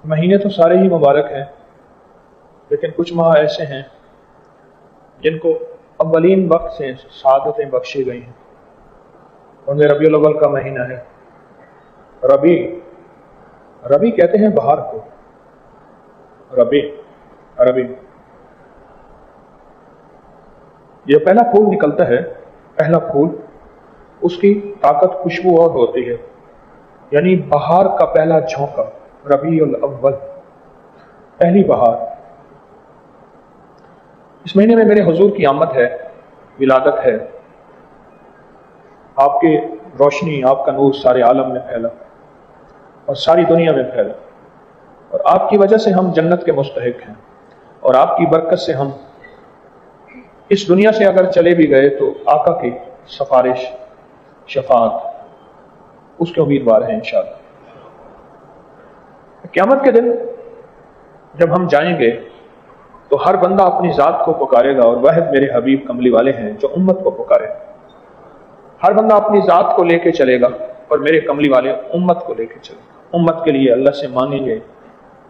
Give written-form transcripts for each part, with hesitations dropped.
مہینے تو سارے ہی مبارک ہیں، لیکن کچھ ماہ ایسے ہیں جن کو اولین وقت سے سعادتیں بخشی گئی ہیں، ان میں ربیع الاول کا مہینہ ہے۔ ربیع کہتے ہیں بہار کو، ربیع عربی۔ یہ پہلا پھول نکلتا ہے، پہلا پھول، اس کی طاقت خوشبو اور ہوتی ہے، یعنی بہار کا پہلا جھونکا، ربیع الاول، پہلی بہار۔ اس مہینے میں میرے حضور کی آمد ہے، ولادت ہے، آپ کی روشنی، آپ کا نور سارے عالم میں پھیلا اور ساری دنیا میں پھیلا، اور آپ کی وجہ سے ہم جنت کے مستحق ہیں، اور آپ کی برکت سے ہم اس دنیا سے اگر چلے بھی گئے تو آقا کی سفارش، شفاعت، اس کے امیدوار ہیں انشاءاللہ۔ قیامت کے دن جب ہم جائیں گے تو ہر بندہ اپنی ذات کو پکارے گا، اور واحد میرے حبیب کملی والے ہیں جو امت کو پکارے گا۔ ہر بندہ اپنی ذات کو لے کے چلے گا، اور میرے کملی والے امت کو لے کے چلے گا۔ امت کے لیے اللہ سے مانگیں گے،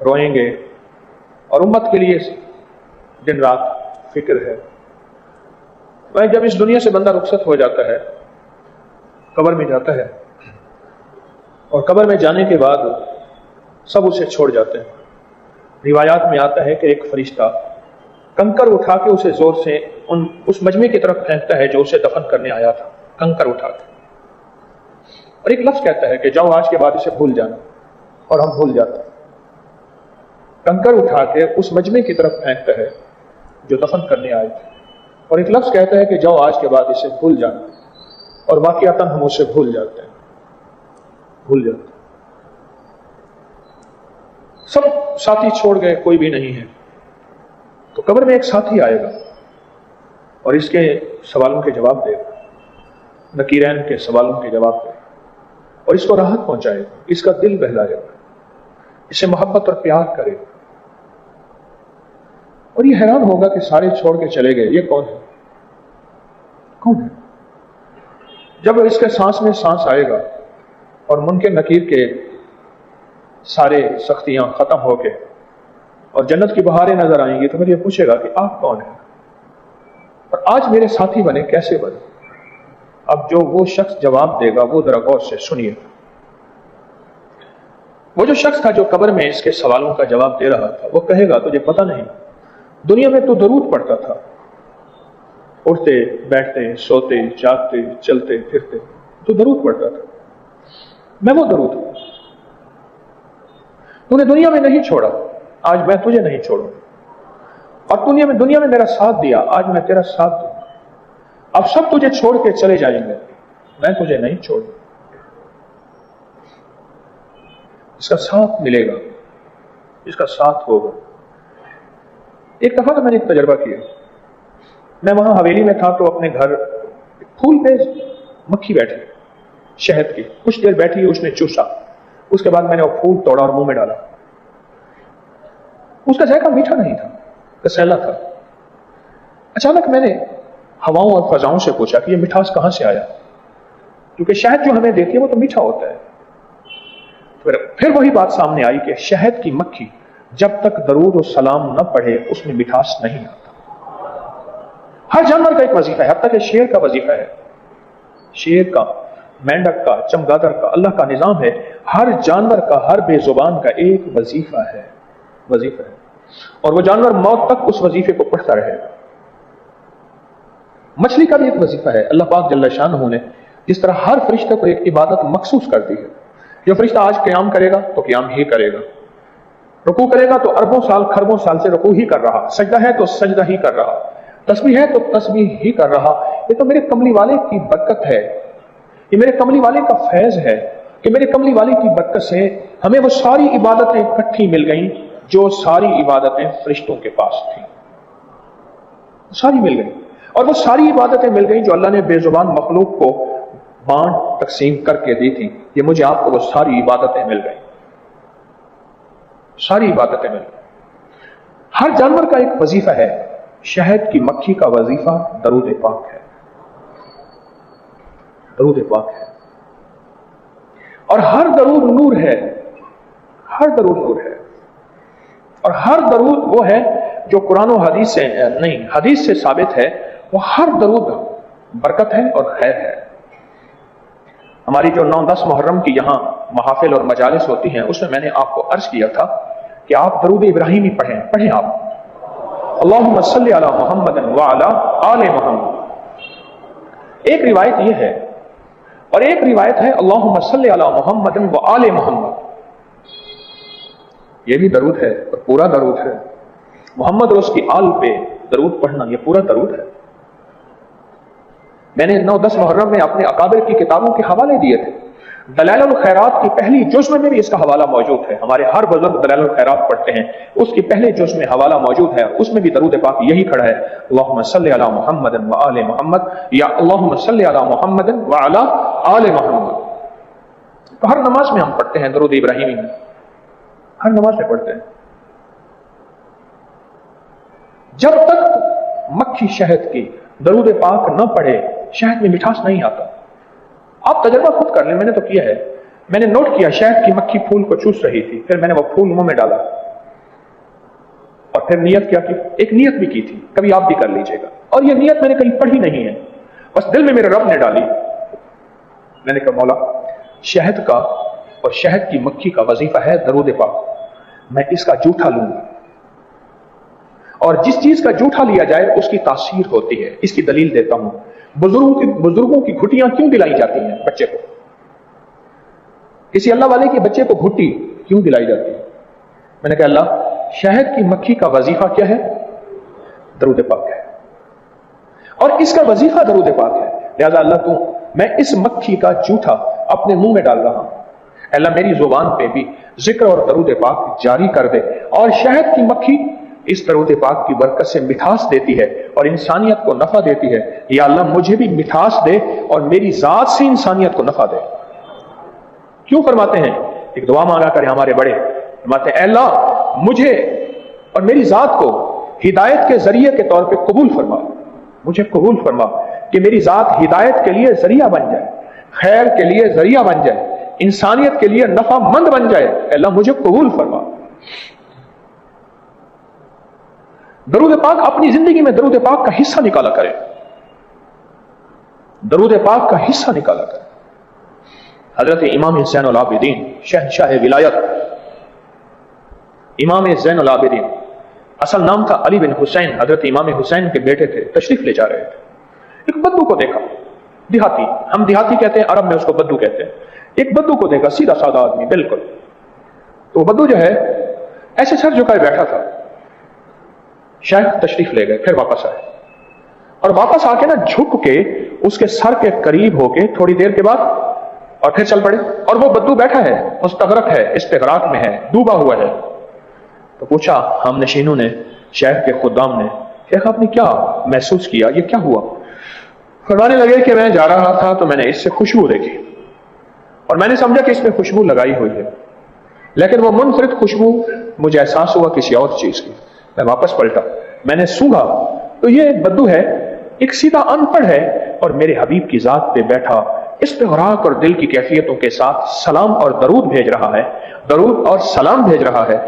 روئیں گے، اور امت کے لیے دن رات فکر ہے۔ جب اس دنیا سے بندہ رخصت ہو جاتا ہے، قبر میں جاتا ہے، اور قبر میں جانے کے بعد سب اسے چھوڑ جاتے ہیں۔ روایات میں آتا ہے کہ ایک فرشتہ کنکر اٹھا کے اسے زور سے اس مجمع کی طرف پھینکتا ہے جو اسے دفن کرنے آیا تھا، کنکر اٹھا کے، اور ایک لفظ کہتا ہے کہ جاؤ آج کے بعد اسے بھول جانا، اور ہم بھول جاتے ہیں۔ کنکر اٹھا کے اس مجمع کی طرف پھینکتا ہے جو دفن کرنے آئے تھے، اور ایک لفظ کہتا ہے کہ جاؤ آج کے بعد اسے بھول جانا، اور واقعتاً ہم اسے بھول جاتے ہیں، بھول جاتے ہیں۔ سب ساتھی چھوڑ گئے، کوئی بھی نہیں ہے، تو قبر میں ایک ساتھی آئے گا اور اس کے سوالوں کے جواب دے گا، نکیرین کے سوالوں کے جواب دے گا، اور اس کو راحت پہنچائے گا، اس کا دل بہلائے گا، اسے محبت اور پیار کرے گا، اور یہ حیران ہوگا کہ سارے چھوڑ کے چلے گئے، یہ کون ہے؟ کون ہے؟ جب اس کے سانس میں سانس آئے گا اور منکر نکیر کے سارے سختیاں ختم ہو کے اور جنت کی بہاریں نظر آئیں گی، تو پھر یہ پوچھے گا کہ آپ کون ہیں اور آج میرے ساتھی بنے، کیسے بنے؟ اب جو وہ شخص جواب دے گا وہ ذرا غور سے سنیے۔ وہ جو شخص تھا جو قبر میں اس کے سوالوں کا جواب دے رہا تھا، وہ کہے گا تجھے پتہ نہیں، دنیا میں تو درود پڑھتا تھا، اٹھتے بیٹھتے سوتے جاگتے چلتے پھرتے تو درود پڑھتا تھا، میں وہ درود ہوں، تو نے دنیا میں نہیں چھوڑا، آج میں تجھے نہیں چھوڑوں، اور دنیا میں میرا ساتھ دیا، آج میں تیرا ساتھ دوں، اب سب تجھے چھوڑ کے چلے جائیں گے، میں تجھے نہیں چھوڑوں، اس کا ساتھ ملے گا، اس کا ساتھ ہوگا۔ ایک دفعہ تو میں نے ایک تجربہ کیا، میں وہاں حویلی میں تھا، تو اپنے گھر پھول پہ مکھی بیٹھی، شہد کی، کچھ دیر بیٹھی، اس نے چوسا، اس کے بعد میں نے وہ پھول توڑا اور منہ میں ڈالا، اس کا ذائقہ میٹھا نہیں تھا، کسیلا تھا۔ اچانک میں نے ہواؤں اور فضاؤں سے پوچھا کہ یہ مٹھاس کہاں سے آیا، کیونکہ شہد جو ہمیں دیتی ہے وہ تو میٹھا ہوتا ہے۔ پھر وہی بات سامنے آئی کہ شہد کی مکھی جب تک درود و سلام نہ پڑھے اس میں مٹھاس نہیں آتا۔ ہر جانور کا ایک وظیفہ ہے، حتیٰ کہ شیر کا وظیفہ ہے، شیر کا، مینڈک کا، چمگادر کا، اللہ کا نظام ہے، ہر جانور کا، ہر بے زبان کا ایک وظیفہ ہے، اور وہ جانور موت تک اس وظیفے کو پڑھتا رہے گا۔ مچھلی کا بھی ایک وظیفہ ہے، اللہ پاک جل شانہ نے جس طرح ہر فرشتے کو ایک عبادت مخصوص کر دی ہے۔ جو فرشتہ آج قیام کرے گا تو قیام ہی کرے گا، رکوع کرے گا تو اربوں سال خربوں سال سے رکوع ہی کر رہا، سجدہ ہے تو سجدہ ہی کر رہا، تسبیح ہے تو تسبیح ہی کر رہا۔ یہ تو میرے کملی والے کی برکت ہے، یہ میرے کملی والے کا فیض ہے کہ میرے کملی والے کی برکت سے ہمیں وہ ساری عبادتیں اکٹھی مل گئیں جو ساری عبادتیں فرشتوں کے پاس تھیں، ساری مل گئیں، اور وہ ساری عبادتیں مل گئیں جو اللہ نے بے زبان مخلوق کو بانٹ تقسیم کر کے دی تھی، یہ مجھے آپ کو وہ ساری عبادتیں مل گئیں، ساری عبادتیں مل گئیں۔ ہر جانور کا ایک وظیفہ ہے، شہد کی مکھی کا وظیفہ درود پاک ہے، درود پاک ہے، اور ہر درود نور ہے، ہر درود نور ہے۔ اور ہر درود وہ ہے جو قرآن و حدیث سے نہیں حدیث سے ثابت ہے، وہ ہر درود برکت ہے اور خیر ہے۔ ہماری جو 9-10 محرم کی یہاں محافل اور مجالس ہوتی ہیں، اس میں میں نے آپ کو عرض کیا تھا کہ آپ درود ابراہیمی پڑھیں آپ، اللہم صلی علی محمد وعلی آل محمد۔ ایک روایت یہ ہے، اور ایک روایت ہے اللہم صلی علی محمد وآل محمد، یہ بھی درود ہے اور پورا درود ہے۔ محمد اور اس کی آل پہ درود پڑھنا یہ پورا درود ہے۔ میں نے 9-10 محرم میں اپنے اکابر کی کتابوں کے حوالے دیے تھے، دلائل الخیرات کی پہلی جزء میں بھی اس کا حوالہ موجود ہے، ہمارے ہر بزرگ دلائل الخیرات پڑھتے ہیں، اس کی پہلے جزء میں حوالہ موجود ہے، اس میں بھی درود پاک یہی کھڑا ہے، اللہم صلی علی محمد وآل محمد یا اللہم صلی علی محمد وعلی آل محمد۔ تو ہر نماز میں ہم پڑھتے ہیں درود ابراہیمی میں، ہر نماز میں پڑھتے ہیں۔ جب تک مکھی شہد کی درود پاک نہ پڑھے شہد میں مٹھاس نہیں آتا۔ آپ تجربہ خود کر لیں، میں نے تو کیا ہے، میں نے نوٹ کیا شہد کی مکھی پھول کو چوس رہی تھی، پھر میں نے وہ پھول منہ میں ڈالا اور پھر نیت کیا کی، ایک نیت بھی کی تھی، کبھی آپ بھی کر لیجئے گا، اور یہ نیت میں نے کہیں پڑھی نہیں ہے، بس دل میں میرے رب نے ڈالی۔ میں نے کہا مولا شہد کا اور شہد کی مکھی کا وظیفہ ہے درود پاک، میں اس کا جھوٹا لوں گا، اور جس چیز کا جھوٹا لیا جائے اس کی تاثیر ہوتی ہے۔ اس کی دلیل دیتا ہوں، بزرگوں کی گھٹیاں کیوں دلائی جاتی ہیں بچے کو؟ کسی اللہ والے کے بچے کو گھٹی کیوں دلائی جاتی ہے؟ میں نے کہا اللہ شہد کی مکھی کا وظیفہ کیا ہے؟ درود پاک ہے، اور اس کا وظیفہ درود پاک ہے، لہذا اللہ تو میں اس مکھی کا جھوٹا اپنے منہ میں ڈال رہا ہوں، اللہ میری زبان پہ بھی ذکر اور درود پاک جاری کر دے، اور شہد کی مکھی اس درود پاک کی برکت سے مٹھاس دیتی ہے اور انسانیت کو نفع دیتی ہے، یا اللہ مجھے بھی مٹھاس دے اور میری ذات سے انسانیت کو نفع دے۔ کیوں فرماتے ہیں؟ ایک دعا مانگا کریں ہمارے بڑے، فرماتے ہیں اے اللہ مجھے اور میری ذات کو ہدایت کے ذریعے کے طور پہ قبول فرما، مجھے قبول فرما کہ میری ذات ہدایت کے لیے ذریعہ بن جائے، خیر کے لیے ذریعہ بن جائے، انسانیت کے لیے نفع مند بن جائے، اے اللہ مجھے قبول فرما۔ درود پاک اپنی زندگی میں درود پاک کا حصہ نکالا کریں، درود پاک کا حصہ نکالا کریں۔ حضرت امام زین العابدین شہنشاہ ولایت، امام زین العابدین، اصل نام تھا علی بن حسین، حضرت امام حسین کے بیٹے تھے، تشریف لے جا رہے تھے، ایک بدو کو دیکھا، دیہاتی، ہم دیہاتی کہتے ہیں، عرب میں اس کو بدو کہتے ہیں، ایک بدو کو دیکھا، سیدھا سادہ آدمی بالکل، تو بدو جو ہے ایسے سر جھکائے بیٹھا تھا۔ شیخ تشریف لے گئے، پھر واپس آئے، اور واپس آ کے نا جھک کے اس کے سر کے قریب ہو کے تھوڑی دیر کے بعد اور پھر چل پڑے، اور وہ بدو بیٹھا ہے، مستغرق ہے، استغراق میں ہے، ڈوبا ہوا ہے۔ تو پوچھا ہم نشینوں نے، شیخ کے خدام نے، شیخ آپ نے کیا محسوس کیا، یہ کیا ہوا؟ فرمانے لگے کہ میں جا رہا تھا تو میں نے اس سے خوشبو دیکھی، اور میں نے سمجھا کہ اس میں خوشبو لگائی ہوئی ہے، لیکن وہ منفرد خوشبو مجھے احساس ہوا کسی اور چیز کی، میں واپس پلٹا، میں نے سونگھا تو یہ بدو ہے، ایک سیدھا ان پڑھ ہے، اور میرے حبیب کی ذات پہ بیٹھا استغراق اور دل کی کیفیتوں کے ساتھ سلام اور درود بھیج رہا ہے، درود اور سلام بھیج رہا ہے،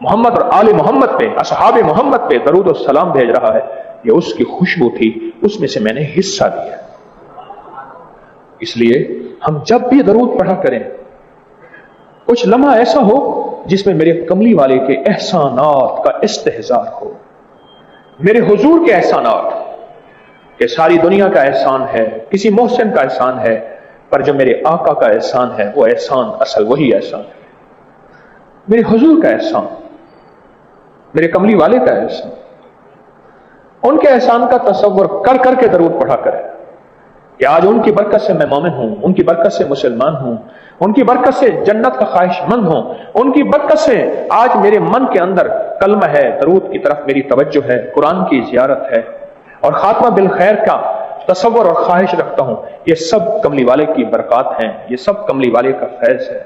محمد اور آل محمد پہ، اصحاب محمد پہ درود اور سلام بھیج رہا ہے، یہ اس کی خوشبو تھی، اس میں سے میں نے حصہ لیا۔ اس لیے ہم جب بھی درود پڑھا کریں، کچھ لمحہ ایسا ہو جس میں میرے کملی والے کے احسانات کا استحضار ہو، میرے حضور کے احسانات، کہ ساری دنیا کا احسان ہے، کسی محسن کا احسان ہے، پر جو میرے آقا کا احسان ہے وہ احسان اصل وہی احسان ہے، میرے حضور کا احسان، میرے کملی والے کا احسان، ان کے احسان کا تصور کر کر کے درود پڑھا کرے کہ آج ان کی برکت سے میں مومن ہوں، ان کی برکت سے مسلمان ہوں، ان کی برکت سے جنت کا خواہش مند ہوں، ان کی برکت سے آج میرے من کے اندر کلمہ ہے، درود کی طرف میری توجہ ہے، قرآن کی زیارت ہے، اور خاتمہ بالخیر کا تصور اور خواہش رکھتا ہوں۔ یہ سب کملی والے کی برکات ہیں، یہ سب کملی والے کا فیض ہے۔